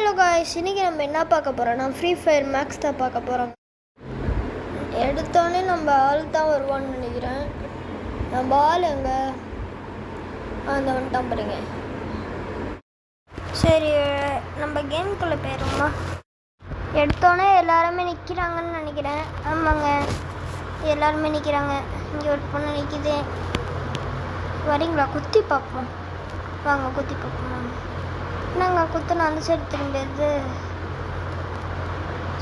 Hello guys, இன்றைக்கி நம்ம என்ன பார்க்க போகிறோம்? நான் ஃப்ரீ ஃபயர் மேக்ஸ் தான் பார்க்க போகிறோம். எடுத்தோடனே நம்ம ஆள் தான் வருவான்னு நினைக்கிறேன். நம்ம ஆள் எங்கே அந்த வந்துட்டான் பாருங்க. சரி, நம்ம கேமுக்குள்ளே போயிடுவோமா? எடுத்தோடனே எல்லாருமே நிற்கிறாங்கன்னு நினைக்கிறேன். ஆமாங்க, எல்லாருமே நிற்கிறாங்க. இங்கே ஒரு பொண்ணு நிற்கிது. வரீங்களா? குத்தி பார்ப்போம் வாங்க, குத்தி பார்ப்போம். என்னங்க குத்துனா அந்த சைடு திரும்பியது.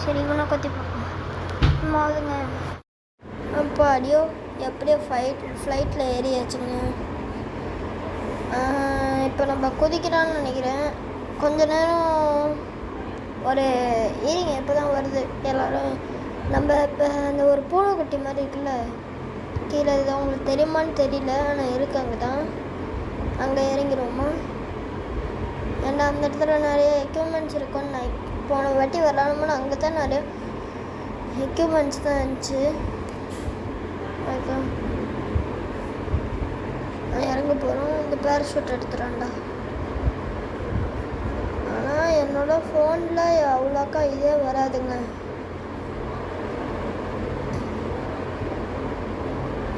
சரி, இவனை குத்தி பார்ப்போம். மாவுதுங்க. அப்போ அடியோ எப்படியோ ஃப்ளைட்டில் ஏறியாச்சுங்க. இப்போ நம்ம குதிக்கிறான்னு நினைக்கிறேன். கொஞ்ச நேரம் ஒரு ஏறிங்க, இப்போ தான் வருது எல்லோரும். நம்ம இப்போ அந்த ஒரு பூனைக்குட்டி மாதிரி இருக்குல்ல கீழே, இதுதான் உங்களுக்கு தெரியுமான்னு தெரியல, ஆனால் இருக்கு அங்கே தான். அங்கே இறங்கிடுவோமா? ஏன்னா அந்த இடத்துல நிறைய எக்யூப்மெண்ட்ஸ் இருக்கும்னு நான் போன வாட்டி விளாடணும்னு அங்கே தான் நிறைய எக்யூப்மெண்ட்ஸ் தான் இருந்துச்சு. அதுதான் இறங்க போகிறோம். இந்த பேராஷூட் எடுத்துகிறான்டா. ஆனால் என்னோடய ஃபோனில் அவ்வளோக்கா இதே வராதுங்க.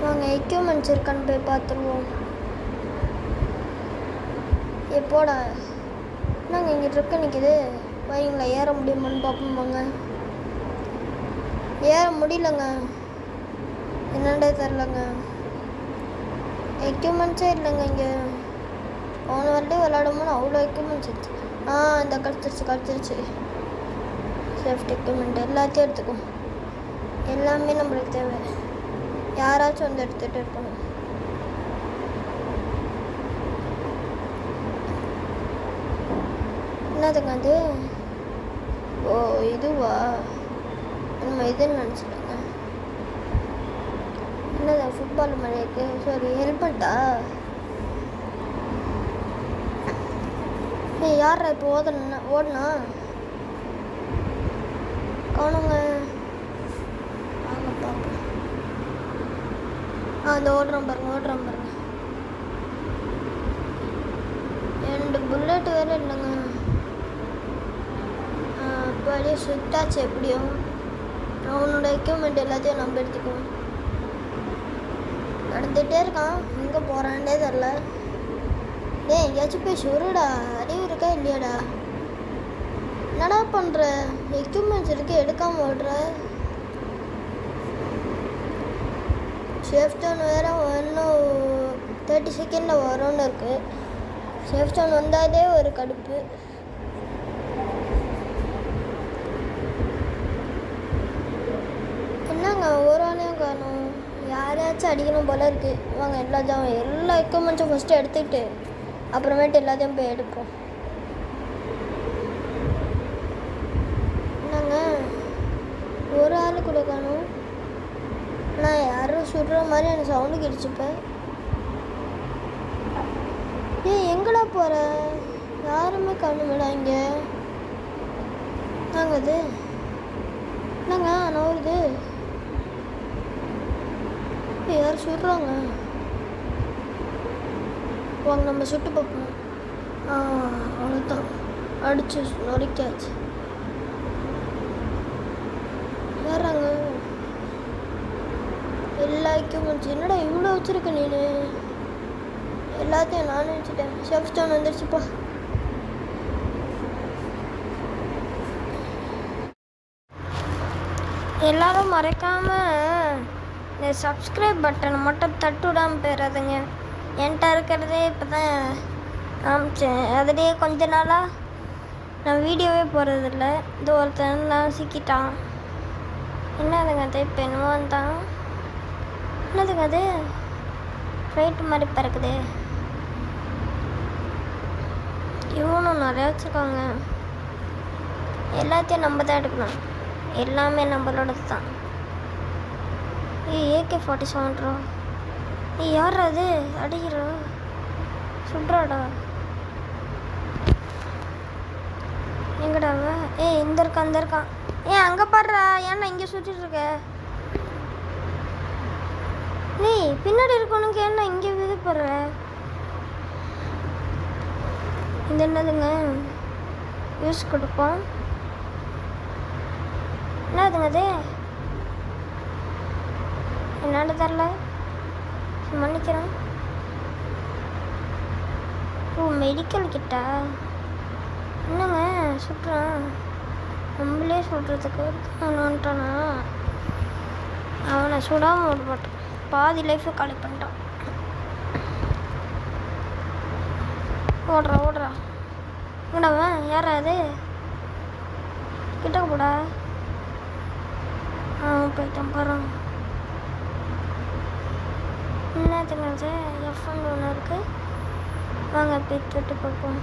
வாங்க எக்யூப்மெண்ட்ஸ் இருக்கான்னு போய் பார்த்துருவோம். எப்போடா நாங்கள் இங்கே இருக்க நிற்கிது. வைங்களா, ஏற முடியுமான்னு பார்ப்போம்பாங்க. ஏற முடியலங்க, என்னண்டே தெரிலங்க. எக்யூப்மெண்ட்ஸே இல்லைங்க இங்கே. போன வரலையும் விளாடும்போது அவ்வளோ எக்யூப்மெண்ட்ஸ் இருந்துச்சு. இந்த கழிச்சிருச்சு. சேஃப்டி எக்யூப்மெண்ட் எல்லாத்தையும் எடுத்துக்கும். எல்லாமே நம்மளுக்கு தேவை. யாராச்சும் வந்து எடுத்துகிட்டு இருக்கணும். என்னதுங்க அது? ஓ, இதுவா? நம்ம இதுன்னு நினச்சிட்டேங்க. என்னது ஃபுட்பால் மாதிரி இருக்கு? சாரி, ஹெல்மெட்டா? யாரா இப்போ ஓடனா காணுங்க. வாங்க பார்ப்போம். அந்த ஓடுறோம் பாருங்க. 2 புல்லட் வேறு இல்லைங்க. அப்படியே சுட்டாச்சு. எப்படியும் அவனோட எக்யூப்மெண்ட் எல்லாத்தையும் நம்ம எடுத்துக்குவோம். நடந்துகிட்டே இருக்கான், எங்கே போகிறான்னே தெரில. எங்கேயாச்சும் போய் சுருடா, அறிவு இருக்கா இல்லையாடா? என்னடா பண்ணுற? எக்யூப்மெண்ட்ஸ் இருக்கு, எடுக்காமல் ஓடுற. சேஃப் ஜோன் வேறு இன்னும் 30 செகண்டில் வரும்னு இருக்குது. சேஃப் ஜோன் வந்தாலே ஒரு கடுப்பு. என்னங்க ஒரு ஆளையும் காணும்? யாரையாச்சும் அடிக்கணும் போல இருக்குது. வாங்க எல்லா எக்யூப்மெண்ட்ஸும் ஃபஸ்ட்டு எடுத்துக்கிட்டு அப்புறமேட்டு எல்லாத்தையும் போய் எடுப்போம். என்னங்க ஒரு ஆள் கூட காணும்? நான் யாரும் சுடுற மாதிரி எனக்கு சவுண்டு கிடச்சிப்பேன். எங்கடா போகிற? யாருமே காணுமேடா இங்கே. நாங்கள் அது என்னங்க நவுறுது? யாரும் சுடுறாங்க. வாங்க நம்ம சுட்டு பார்ப்போம். அவ்வளோதான், அடிச்சு நொறுக்காச்சு. வேறாங்க எல்லா எக்யூப்மெண்ட்ஸ். என்னடா இவ்வளோ வச்சுருக்க நீ? எல்லாத்தையும் நானும் வச்சுட்டேன். ஷெஃப் ஸ்டோன் வந்துருச்சுப்பா. எல்லாரும் மறக்காமல் இந்த சப்ஸ்கிரைப் பட்டனை மட்டும் தட்டு விடாமல் போயிடாதுங்க. என்கிட்ட இருக்கிறதே இப்போ தான் காமிச்சேன். அதுலேயே கொஞ்ச நாளாக நான் வீடியோவே போடுறதில்ல. இது ஒருத்தன் தான் சிக்கிட்டான். என்னதுங்க அது? இப்போ என்னமோ தான். என்னதுங்க அது? ஃப்ளைட் மாதிரி பறக்குது. இவனும் நிறையா வச்சுருக்காங்க. எல்லாத்தையும் நம்ம தான் எடுக்கணும். எல்லாமே நம்மளோடது தான். AK-47 யார் அது? அடிக்கிறா, சுட்றாடா. எங்கடாவ? இந்த இருக்கான். அங்கே பாடுறா. ஏன்னா இங்கே சுற்றிட்டு இருக்க? நீ பின்னாடி இருக்கணுக்கு என்ன இங்கே விது போடுற? இது என்னதுங்க? யூஸ் கொடுப்போம். என்னதுங்க அது? என்னால தரல, மன்னிக்கிறேன். ஓ, மெடிக்கல் கிட்டா? என்னங்க சுட்டுறான்? நம்மளே சொல்கிறதுக்கு அவன் வந்துட்டானா? அவனை சுடாமல் விட மாட்டான். பாதி லைஃபை காலி பண்ணிட்டான். ஓடுறா இங்கடாவன் யாரா அது? கிட்ட போடா. போயிட்டான் போகிறான். என்னத்துங்க அது? எஃப்என் ஒன்று இருக்குது. வாங்க போய் தொட்டு பார்ப்போம்.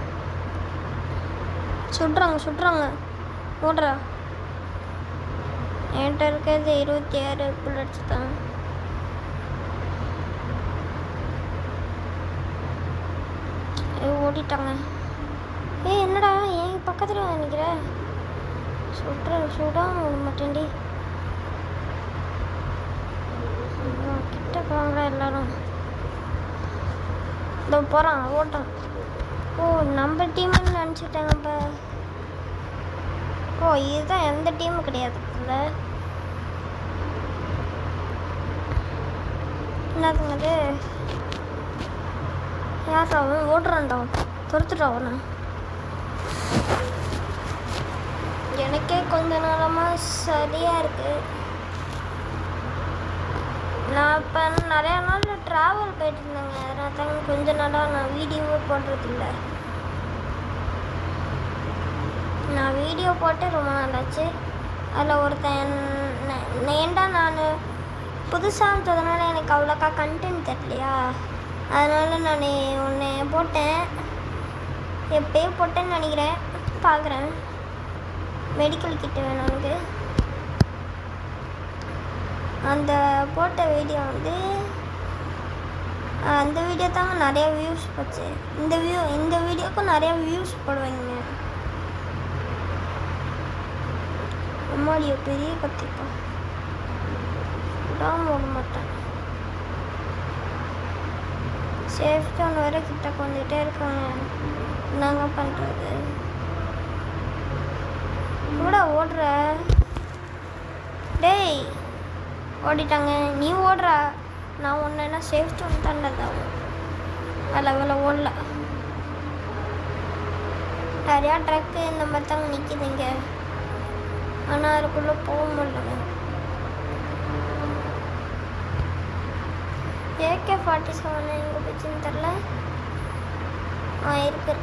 சுடுறாங்க. ஓடுறா. என்கிட்ட இருக்கிறது 26 புல்லட்ஸ் தான். ஓடிட்டாங்க. என்னடா என் பக்கத்தில் நினைக்கிற? சுடாம விட மாட்டேன்டி. கிட்ட போவாங்களா எல்லாரும்? இதோ போகிறான், ஓட்டான். ஓ, நம்ம டீம்னு நினச்சிட்டாங்கப்பா. ஓ, இதுதான் எந்த டீமும் கிடையாது இல்லை. என்னதுங்க அது? யாரா அவன்? ஓடுறான்டா, துரத்துட்டா அவனை. எனக்கே கொஞ்ச நாளமாக சரியாக இருக்குது. நான் இப்போ நிறையா நாள் ட்ராவல் போயிட்டு இருந்தேங்க. அதனால தாங்க கொஞ்ச நாளாக நான் வீடியோவே போடுறதில்ல. நான் வீடியோ போட்டு ரொம்ப நாள் ஆச்சு. அதில் ஒருத்தன் ஏன்டா நான் புதுசாக இருந்ததுனால எனக்கு அவ்வளோக்கா கண்டென்ட் தெரியலையா, அதனால் நான் ஒன்று போட்டேன். எப்போயோ போட்டேன்னு நினைக்கிறேன், பார்க்குறேன். மெடிக்கல் கிட்ட வேணும் எனக்கு. அந்த போட்ட வீடியோ அந்த வீடியோ தாங்க நிறையா வியூஸ் போச்சு. இந்த வீடியோக்கும் நிறையா வியூஸ் போடுவாங்க. அம்மாடியோ பெரிய கத்திப்பா. விடாமல் ஓட மாட்டேன். சேஃப்டி ஒன்று வர கிட்ட வந்துகிட்டே இருக்காங்க. என்னங்க பண்ணுறது? கூட ஓடுற. டேய் ஓடிட்டாங்க. நீ ஓடுறா. நான் ஒன்றுனா சேஃப்டி ஒன்று தாண்டதான். அதில் ஓடல. நிறையா ட்ரக்கு இந்த மாதிரி தாங்க நிற்கிதுங்க. ஆனால் அதுக்குள்ளே போக முடியல. AK-47 எங்கே போச்சுன்னு தெரில. இருக்கு.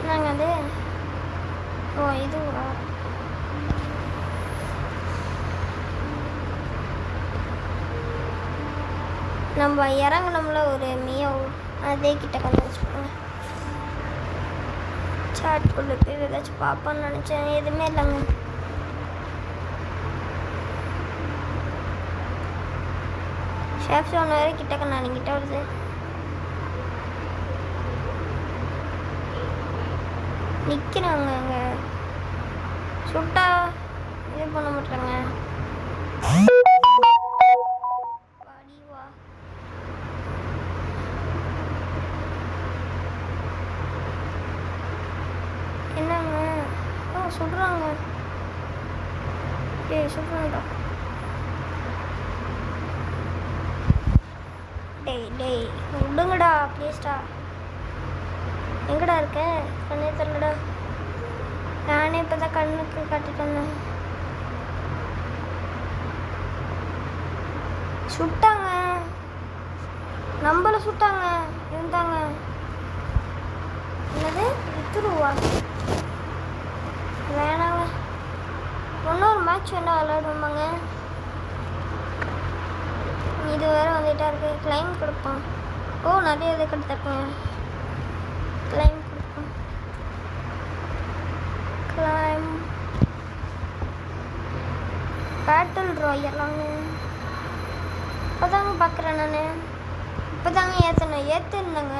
என்னங்க அது? ஓ, இதுவா? நம்ம இறங்கினோம்ல ஒரு மியோ, அதே கிட்ட கொஞ்சம் வச்சுக்கோங்க. சாட்குள்ளே போய் ஏதாச்சும் பார்ப்போன்னு நினச்சேன், எதுவுமே இல்லைங்க. ஷேஃப் ஒன்று வேறு கிட்டக்க நான் கிட்ட வருது. நிற்கிறாங்க அங்கே. சுட்டா இது பண்ண மாட்டாங்க. என்னங்க? சுடுறாங்க. சுடுறாங்கடா. டேய் விடுங்கடா ப்ளீஸ்டா. எங்கடா இருக்க? கண்ணே தெரியலடா. நானே இப்போ தான் கண்ணுக்கு காட்டிட்டு வந்தேன். சுட்டாங்க, நம்மளை சுட்டாங்க. இருந்தாங்க. என்னது? வித்துருவா? வேணாங்க. இன்னொரு மேட்ச் வேணா விளையாடுவாங்க. இது வேறு வந்துட்டா இருக்கு. கிளைம் கொடுப்போம். ஓ, நிறைய இது கொடுத்துருக்கோங்க. கிளைம் கொடுப்போம். கிளைம் பேட்டில் ராயலாங்க. இப்போ தாங்க பார்க்குறேன் நான். இப்போ தாங்க ஏற்றுனேங்க.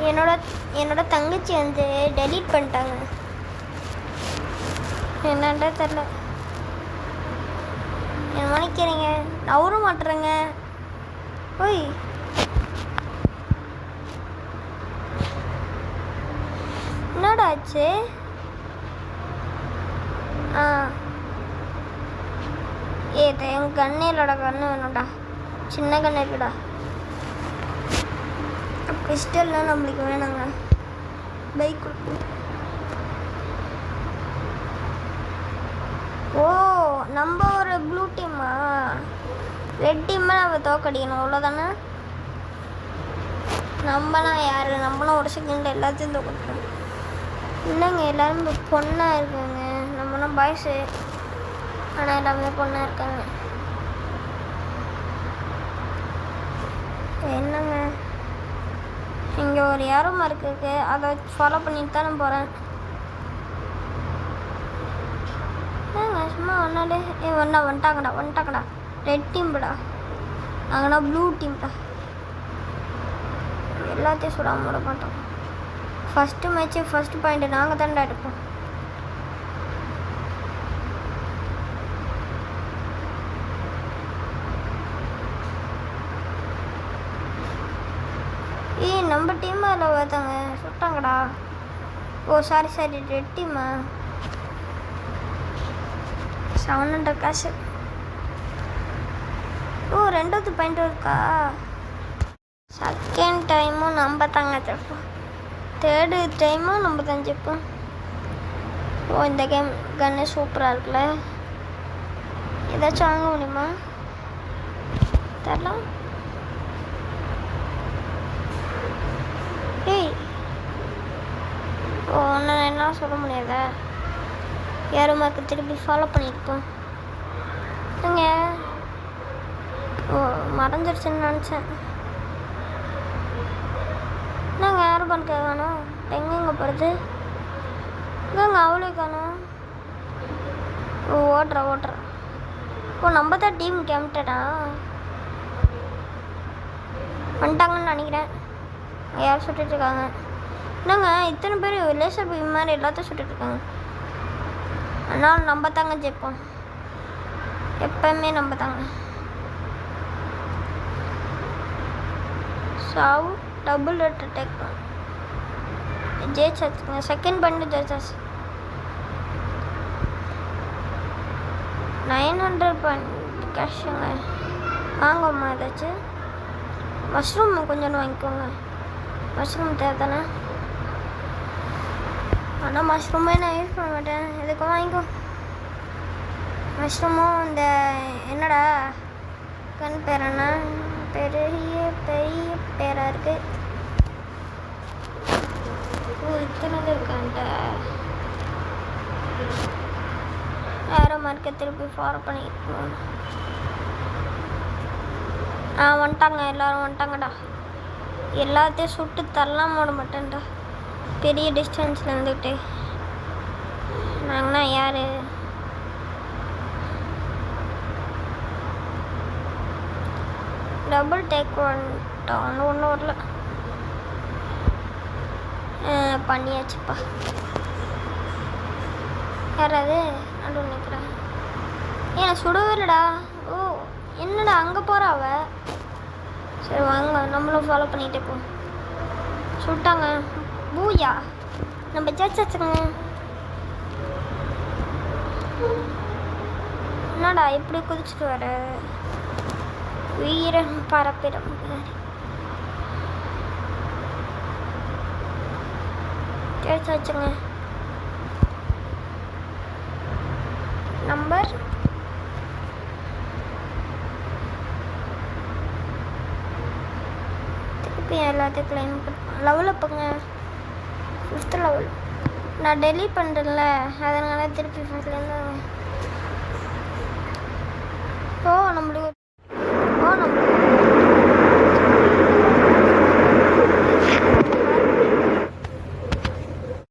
என்னோட தங்கச்சி டெலீட் பண்ணிட்டாங்க. என்னண்டா தெரில. என்ன மன்னிக்கிறீங்க, நவர மாட்டுறேங்க. ஓய் என்னடா ஆச்சு? என் கண்ணு இல்லடா, கண்ணு வேணும்டா. சின்ன கண்ணு இருக்குடா. பிஸ்டல்லாம் நம்மளுக்கு வேணாங்க. பைக் கொடுக்கு. ஓ, நம்ம ஒரு ப்ளூ டீமா? ரெட் டீம்மை நம்ம தோக்கடிக்கணும், அவ்வளோதானே? நம்மனா யார்? நம்மளும் ஒரு செகண்ட் எல்லாத்தையும் தோக்கணும். இல்லைங்க, எல்லோரும் பொண்ணாக இருக்காங்க. நம்மளும் பாய்ஸு, ஆனால் எல்லாமே பொண்ணாக இருக்காங்க. என்னங்க, இங்கே ஒரு யாரோ மார்க் இருக்கு, அதை ஃபாலோ பண்ணிட்டு தான் நான் போகிறேன். ஏங்க சும்மா ஒன்னாலே வந்துட்டாங்கடா. Red டீம்டா, நாங்கள்னா blue டீம்டா. எல்லாத்தையும் சுடாம விட மாட்டோம். ஃபஸ்ட்டு மேட்ச்சு ஃபஸ்ட்டு பாயிண்ட்டு நாங்கள் தான்டா எடுப்போம். நம்ம டீம் அதில் பார்த்தாங்க, சுட்டாங்கடா. ஓ சாரி, ரெட் டீமா. 700 காசு. ஓ, 2வது பாயிண்ட் இருக்கா? செகண்ட் டைமும் நம்ம தாங்க ஜெயிப்போம். 3rd டைமும் நம்ம தான் ஜெயிப்போம். ஓ, இந்த கேம் கன்னு சூப்பராக இருக்குல்ல. ஏதாச்சும் வாங்க முடியுமா? தரலாம். ஏய், ஓ, நான் என்ன சொல்ல முடியாதா? யாரும் மார்க்கு திருப்பி ஃபாலோ பண்ணியிருப்போம். இல்லைங்க, ஓ மறந்துடுச்சுன்னு நினச்சேன். நாங்கள் யாரும் பண்ண காணும். எங்கெங்கே போகிறது? இங்கேங்க அவளே காணும். ஓ, ஓட்டுற. ஓ, நம்ம தான் டீம் கேப்டனா? வந்துட்டாங்கன்னு நினைக்கிறேன். யாரும் சுட்டுட்ருக்காங்க. என்னங்க இத்தனை பேர் லேசர் பீம் மாதிரி எல்லாத்தையும் சுட்டுட்ருக்காங்க. அதனால் நம்ம தாங்க ஜெயிப்போம். எப்பவுமே நம்ம தாங்க. சாவு டபுள் ரெட் அட்டாக் ஜெயிச்சாச்சுங்க. செகண்ட் பண்ணி ஜெயிச்சாச்சு. 900 பாயிண்ட் கேஷுங்க. வாங்கம்மா ஏதாச்சும். மஷ்ரூம் கொஞ்சம் வாங்கிக்கோங்க. மஷ்ரூம் தேவை தானே? ஆனால் மஷ்ரூமே நான் யூஸ் பண்ண மாட்டேன். எதுக்கும் வாங்கிக்கோ. மஷ்ரூமும் இந்த என்னடா கண் பேர் என்ன? பெரிய பேராக இருக்கு. ஓ, இத்தனை இருக்கான்ட்ட. யாரோ மார்க்கை திருப்பி ஃபாலோ பண்ணிக்கிட்டு வந்துட்டாங்க. எல்லோரும் வந்துட்டாங்கடா. எல்லாத்தையும் சுட்டு தரலாம் போட மாட்டேன்டா. பெரிய டிஸ்டன்ஸில் இருந்துக்கிட்டு நாங்கள்னா யார்? டபுள் டேக் வந்துட்டோம். ஒன்றும் வரல. பண்ணியாச்சுப்பா. யாராவது நடு நிற்கிறேன். ஏன் சுடவே இல்லைடா. ஓ, என்னடா அங்கே போகிறாவ? சரி வாங்க, நம்மளும் ஃபாலோ பண்ணிகிட்டே போ. சுட்டாங்க. பூயா, நம்ம ஜெயிச்சாச்சுங்க. என்னடா இப்படி குதிச்சுட்டு வர? வீரன் பரப்பிடம். ஜெயிச்சாச்சுங்க. நம்பர் எல்லாத்தையும் கிளைம் லெவல் அப்புங்க. 5th level. நான் டெலீட் பண்ணுறேன்ல, அதனால திருப்பி ஃபஸ்ட்லேருந்து